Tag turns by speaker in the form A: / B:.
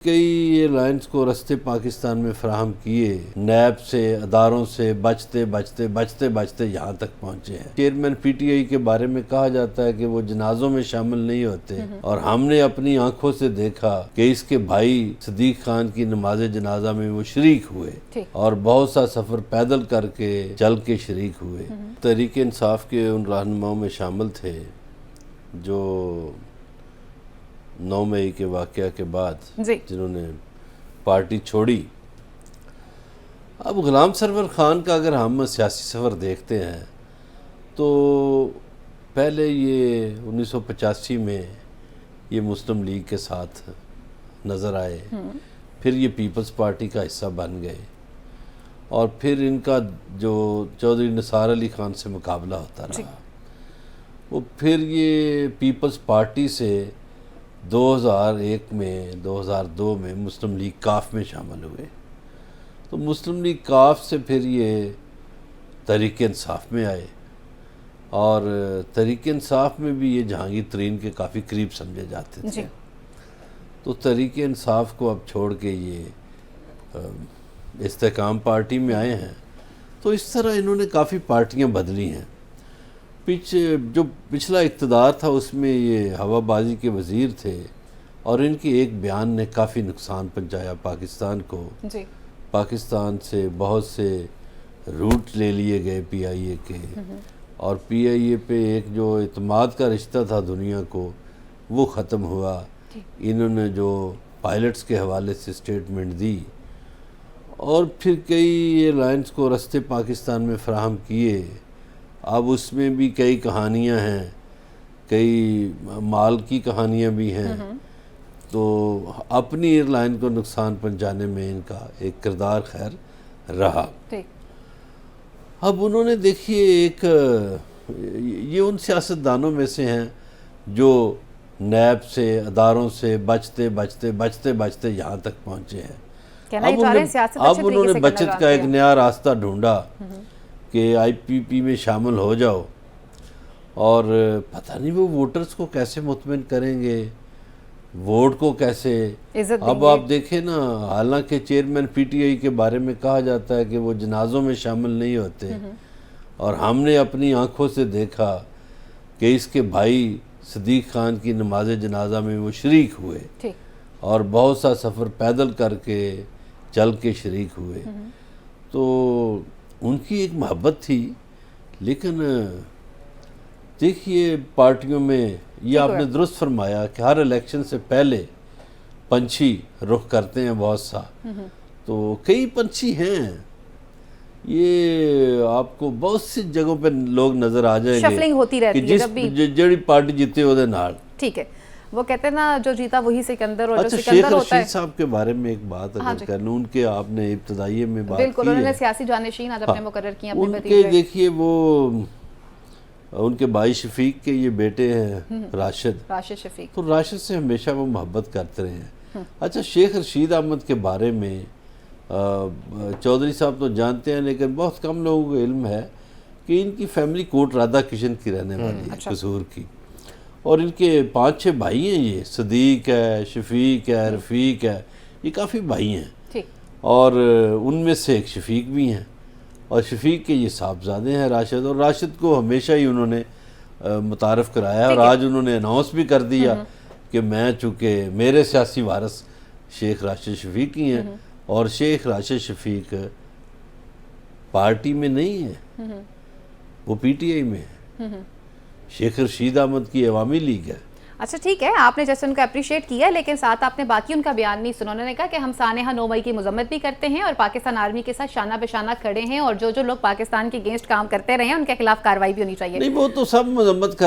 A: کئی year lines کو رستے پاکستان میں فراہم کیے، نیب سے، اداروں سے بچتے بچتے یہاں تک پہنچے ہیں۔ چیئرمین پی ٹی آئی کے بارے میں کہا جاتا ہے کہ وہ جنازوں میں شامل نہیں ہوتے، اور ہم نے اپنی آنکھوں سے دیکھا کہ اس کے بھائی صدیق خان کی نماز جنازہ میں وہ شریک ہوئے اور بہت سا سفر پیدل کر کے چل کے شریک ہوئے۔ تحریک انصاف کے ان رہنماؤں میں شامل تھے جو 9 مئی کے واقعہ کے بعد جنہوں نے پارٹی چھوڑی۔ اب غلام سرور خان کا اگر ہم سیاسی سفر دیکھتے ہیں تو پہلے یہ 1985 میں یہ مسلم لیگ کے ساتھ نظر آئے، پھر یہ پیپلز پارٹی کا حصہ بن گئے، اور پھر ان کا جو چودھری نثار علی خان سے مقابلہ ہوتا رہا، وہ پھر یہ پیپلز پارٹی سے 2001 میں 2002 میں مسلم لیگ کاف میں شامل ہوئے، تو مسلم لیگ کاف سے پھر یہ تحریک انصاف میں آئے، اور تحریک انصاف میں بھی یہ جہانگیر ترین کے کافی قریب سمجھے جاتے تھے، تو تحریک انصاف کو اب چھوڑ کے یہ استحکام پارٹی میں آئے ہیں۔ تو اس طرح انہوں نے کافی پارٹیاں بدلی ہیں۔ جو پچھلا اقتدار تھا اس میں یہ ہوا بازی کے وزیر تھے، اور ان کے ایک بیان نے کافی نقصان پہنچایا پاکستان کو۔ پاکستان سے بہت سے روٹ لے لیے گئے پی آئی اے کے، اور پی آئی اے پہ ایک جو اعتماد کا رشتہ تھا دنیا کو وہ ختم ہوا۔ انہوں نے جو پائلٹس کے حوالے سے سٹیٹمنٹ دی، اور پھر کئی ایئر لائنز کو رستے پاکستان میں فراہم کیے۔ اب اس میں بھی کئی کہانیاں ہیں، کئی مال کی کہانیاں بھی ہیں، تو اپنی ایئر لائن کو نقصان پہنچانے میں ان کا ایک کردار خیر رہا۔ اب انہوں نے دیکھیے یہ ان سیاستدانوں میں سے ہیں جو نیب سے، اداروں سے بچتے یہاں تک پہنچے ہیں۔ اب انہوں نے بچت کا ایک نیا راستہ ڈھونڈا کہ آئی پی پی میں شامل ہو جاؤ، اور پتہ نہیں وہ ووٹرز کو کیسے مطمئن کریں گے، ووٹ کو کیسے۔ اب آپ دیکھیں نا، حالانکہ چیئرمین پی ٹی آئی کے بارے میں کہا جاتا ہے کہ وہ جنازوں میں شامل نہیں ہوتے، اور ہم نے اپنی آنکھوں سے دیکھا کہ اس کے بھائی صدیق خان کی نماز جنازہ میں وہ شریک ہوئے اور بہت سا سفر پیدل کر کے چل کے شریک ہوئے، تو ان کی ایک محبت تھی۔ لیکن دیکھیے پارٹیوں میں یہ آپ نے درست فرمایا کہ ہر الیکشن سے پہلے پنچھی رخ کرتے ہیں بہت سا، تو کئی پنچھی ہیں، یہ آپ کو بہت سی جگہوں پہ لوگ نظر آ جائیں گے
B: شفلنگ ہوتی رہتی ہے
A: جڑی پارٹی جیتے ہو دے نال۔
B: ٹھیک ہے، وہ کہتے ہیں نا جو جیتا وہی سکندر، اور جو
A: اچھا
B: سکندر
A: شیخ
B: ہوتا ہے۔
A: رشید صاحب کے بارے میں ایک بات اگر کرنوں، ان کے آپ نے ابتدائیے میں بات کی ہے،
B: بالکل، انہوں نے سیاسی جانشین آج اپنے مقرر کی اپنے
A: ان
B: بھتیجے۔
A: کے دیکھیے وہ ان کے بھائی شفیق کے یہ بیٹے ہیں راشد
B: شفیق،
A: تو راشد سے ہمیشہ وہ محبت کرتے رہے ہیں۔ اچھا شیخ رشید احمد کے بارے میں چودھری صاحب تو جانتے ہیں، لیکن بہت کم لوگوں کو علم ہے کہ ان کی فیملی کوٹ رادھا کشن کی رہنے والی ہے، قصور کی، اور ان کے 5-6 بھائی ہیں، یہ صدیق ہے، شفیق ہے، رفیق ہے، یہ کافی بھائی ہیں، اور ان میں سے ایک شفیق بھی ہیں، اور شفیق کے یہ صاحبزادے ہیں راشد، اور راشد کو ہمیشہ ہی انہوں نے متعارف کرایا، اور آج انہوں نے اناؤنس بھی کر دیا کہ میں چونکہ میرے سیاسی وارث شیخ راشد شفیق ہی ہیں، اور شیخ راشد شفیق پارٹی میں نہیں ہے، وہ پی ٹی آئی میں ہے، شیخ رشید احمد کی عوامی لیگ ہے۔
B: اچھا ٹھیک ہے، آپ نے جیسے ان کا اپریشیٹ کیا، لیکن ساتھ آپ نے باقی ان کا بیان نہیں سنا۔ انہوں نے کہا کہ ہم سانحہ 9 مئی کی مذمت بھی کرتے ہیں، اور پاکستان آرمی کے ساتھ شانہ بشانہ کھڑے ہیں، اور جو لوگ پاکستان کے اگینسٹ کام کرتے رہے ہیں ان کے خلاف کارروائی بھی ہونی چاہیے۔
A: نہیں، وہ تو سب مذمت کرتے